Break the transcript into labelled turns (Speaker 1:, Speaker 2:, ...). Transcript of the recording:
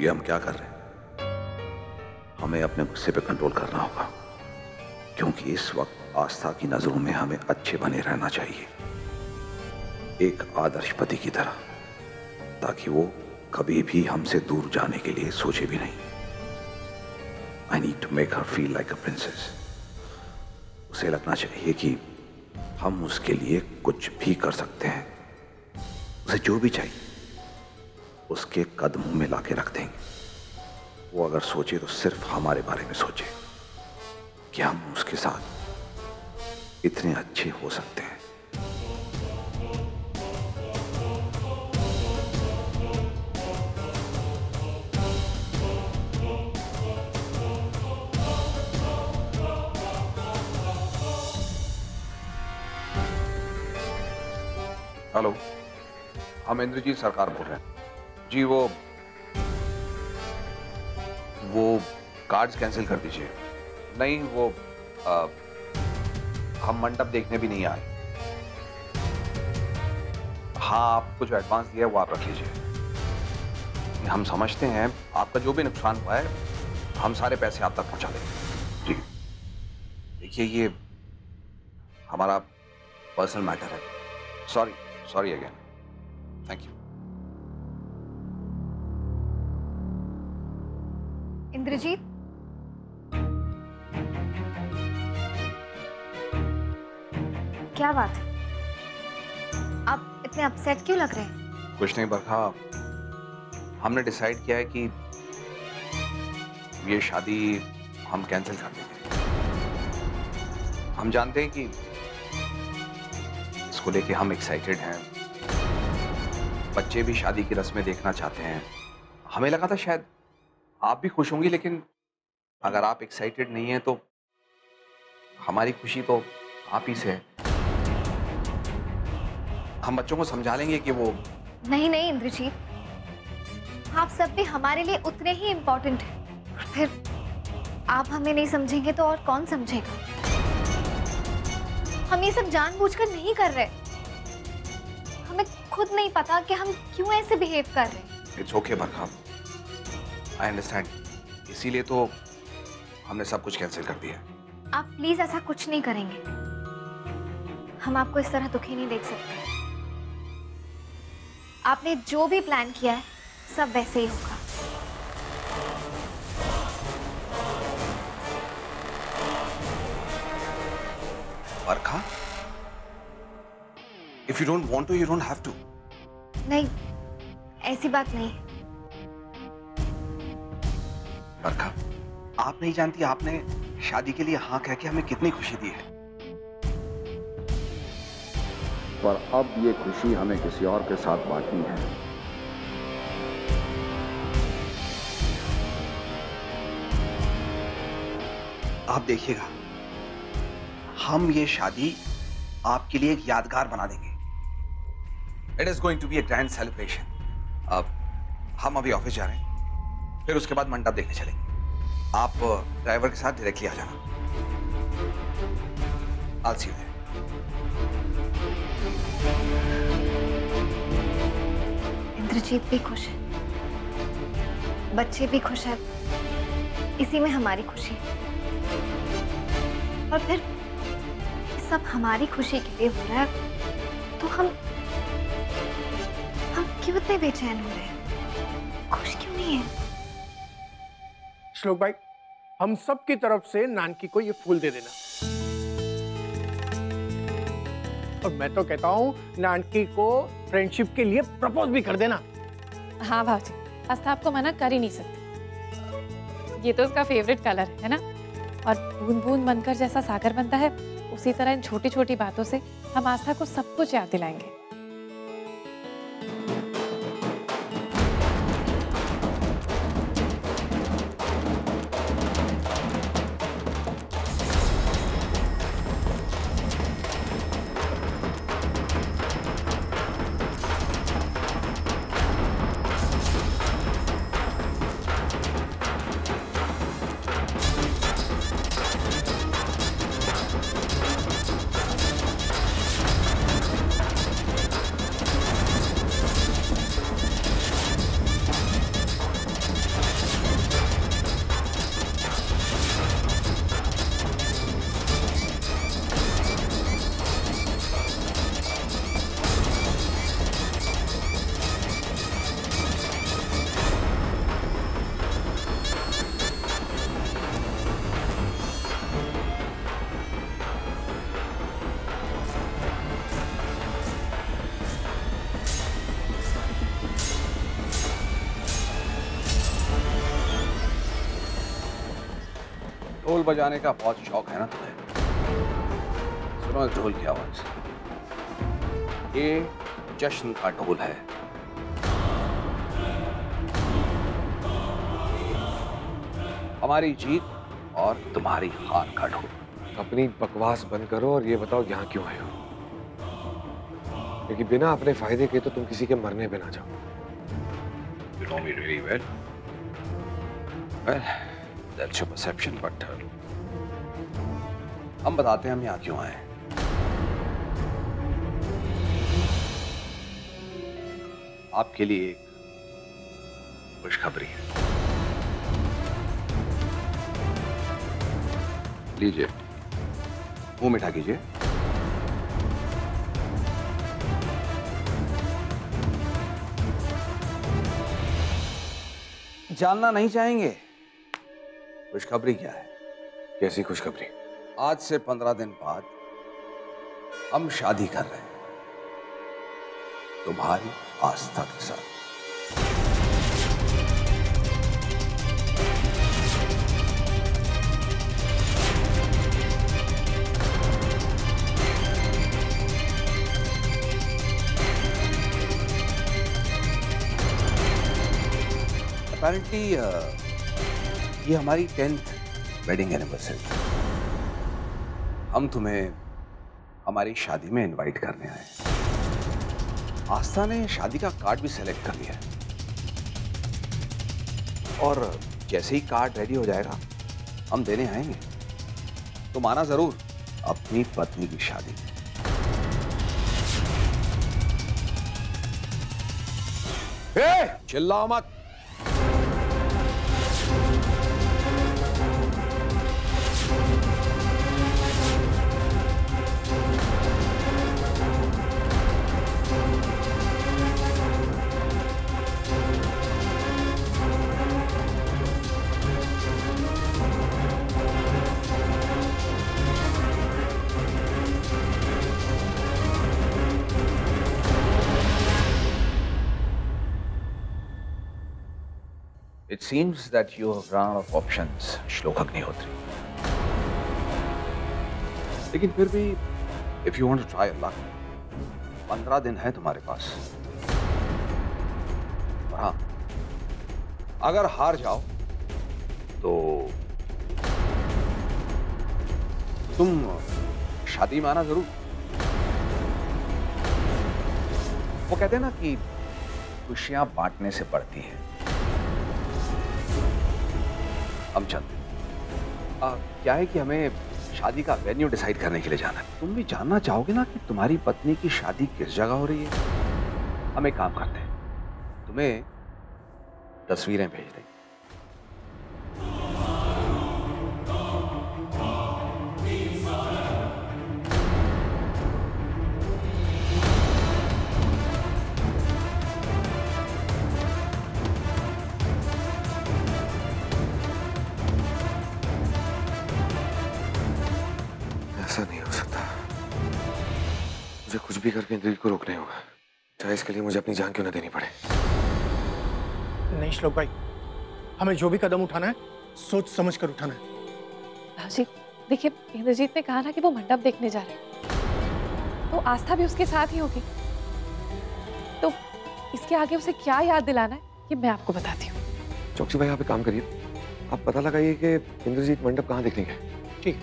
Speaker 1: ये हम क्या कर रहे हैं? हमें अपने गुस्से पे कंट्रोल करना होगा, क्योंकि इस वक्त आस्था की नजरों में हमें अच्छे बने रहना चाहिए, एक आदर्श पति की तरह, ताकि वो कभी भी हमसे दूर जाने के लिए सोचे भी नहीं। I need to make her feel like a princess. उसे लगना चाहिए कि हम उसके लिए कुछ भी कर सकते हैं। उसे जो भी चाहिए उसके कदमों में लाके रख देंगे। वो अगर सोचे तो सिर्फ हमारे बारे में सोचे कि हम उसके साथ इतने अच्छे हो सकते हैं। हेलो, हम इंद्रजीत सरकार बोल रहे हैं जी। वो कार्ड्स कैंसिल कर दीजिए। नहीं, वो हम मंडप देखने भी नहीं आए। हाँ, आपको जो एडवांस दिया है वो आप रख लीजिए। हम समझते हैं आपका जो भी नुकसान हुआ है, हम सारे पैसे आप तक पहुंचा देंगे जी। देखिए, ये हमारा पर्सनल मैटर है। Sorry again. Thank you.
Speaker 2: Indrajit, क्या बात है? आप इतने अपसेट क्यों लग रहे हैं?
Speaker 1: कुछ नहीं बरखा, हमने डिसाइड किया है कि ये शादी हम कैंसिल कर देंगे। हम जानते हैं कि इसको लेके हम एक्साइटेड हैं, बच्चे भी शादी की रस्में देखना चाहते हैं। हमें लगा था शायद आप भी खुश होंगी, लेकिन अगर आप एक्साइटेड नहीं हैं तो हमारी खुशी तो आप ही से है। हम बच्चों को समझा लेंगे कि वो
Speaker 2: नहीं इंद्रजीत, आप सब भी हमारे लिए उतने ही इम्पोर्टेंट हैं। फिर आप हमें नहीं समझेंगे तो और कौन समझेगा? हम ये सब जानबूझकर नहीं कर रहे। हमें खुद नहीं पता कि हम क्यों ऐसे बिहेव कर रहे हैं।
Speaker 1: It's okay Barkha, I understand. इसीलिए तो हमने सब कुछ कैंसिल कर दिया।
Speaker 2: आप प्लीज ऐसा कुछ नहीं करेंगे। हम आपको इस तरह दुखी नहीं देख सकते। आपने जो भी प्लान किया है सब वैसे ही होगा।
Speaker 1: Barkha, if you don't want to, you don't have to.
Speaker 2: नहीं, ऐसी बात नहीं।
Speaker 1: बरखा, आप नहीं जानती आपने शादी के लिए हाँ कह के हमें कितनी खुशी दी है। पर अब ये खुशी हमें किसी और के साथ बांटनी है। आप देखिएगा, हम ये शादी आपके लिए एक यादगार बना देंगे। It is going to be a grand celebration. अब हम अभी ऑफिस जा रहे हैं, फिर उसके बाद मंडप देखने चलेंगे। आप ड्राइवर के साथ डायरेक्टली आ जाना। I'll see you there.
Speaker 2: Indrajit भी खुश है, बच्चे भी खुश है, इसी में हमारी खुशी है। और फिर सब हमारी खुशी के लिए हो रहा है, तो हम क्यों इतने बेचैन हो रहे हैं? खुश क्यों नहीं है?
Speaker 3: श्लोक भाई, हम सब की तरफ से नानकी को ये फूल दे देना। और मैं तो कहता हूँ नानकी को फ्रेंडशिप के लिए प्रपोज भी कर देना।
Speaker 4: हाँ भाजी, आस्था आपको मना कर ही नहीं सकते। ये तो उसका फेवरेट कलर है ना। और बूंद बूंद बनकर जैसा सागर बनता है, उसी तरह इन छोटी छोटी बातों से हम आस्था को सब कुछ याद दिलाएंगे।
Speaker 1: ढोल बजाने का बहुत शौक है ना तुम्हें? सुनो इस ढोल की आवाज। ये जश्न का ढोल है। हमारी जीत और तुम्हारी हार का ढोल।
Speaker 5: अपनी बकवास बंद करो और ये बताओ यहाँ क्यों आए हो? क्योंकि बिना अपने फायदे के तो तुम किसी के मरने पे ना जाओ।
Speaker 1: You know me really well. Well, that's your perception, but हम बताते हैं हम यहाँ क्यों आए। आपके लिए एक खुशखबरी है। लीजिए, मुंह मीठा कीजिए। जानना नहीं चाहेंगे खुशखबरी क्या है?
Speaker 5: कैसी खुशखबरी?
Speaker 1: आज से 15 दिन बाद हम शादी कर रहे हैं तुम्हारी आस्था के साथ। Apparently, ये हमारी 10th वेडिंग एनिवर्सरी। हम तुम्हें हमारी शादी में इनवाइट करने आए। आस्था ने शादी का कार्ड भी सेलेक्ट कर लिया है और जैसे ही कार्ड रेडी हो जाएगा हम देने आएंगे। तुम आना जरूर अपनी पत्नी की शादी में। चिल्लाओ मत। It seems that you have run out of options, श्लोक अग्निहोत्री। लेकिन फिर भी, if you want to try your luck, 15 दिन है तुम्हारे पास। और हाँ, अगर हार जाओ तो तुम शादी में आना जरूर। वो कहते हैं ना कि खुशियां बांटने से बढ़ती हैं। हम चलते हैं। क्या है कि हमें शादी का वेन्यू डिसाइड करने के लिए जाना है। तुम भी जानना चाहोगे ना कि तुम्हारी पत्नी की शादी किस जगह हो रही है? हम एक काम करते हैं, तुम्हें तस्वीरें भेज देंगे।
Speaker 5: ऐसा नहीं हो सकता। मुझे कुछ भी करके इंद्रजीत को रोकना होगा, चाहे इसके लिए मुझे अपनी जान क्यों ना देनी पड़े।
Speaker 3: नहीं श्लोक भाई, हमें जो भी कदम उठाना है सोच समझ कर उठाना है।
Speaker 4: भाजी देखिए, इंद्रजीत ने कहा ना कि वो मंडप देखने जा रहे हैं, तो आस्था भी उसके साथ ही होगी। तो इसके आगे उसे क्या याद दिलाना है ये मैं आपको बताती हूँ।
Speaker 5: चौकसी भाई, आप एक काम करिए, आप पता लगाइए कि इंद्रजीत मंडप कहाँ देखने गए।
Speaker 3: ठीक।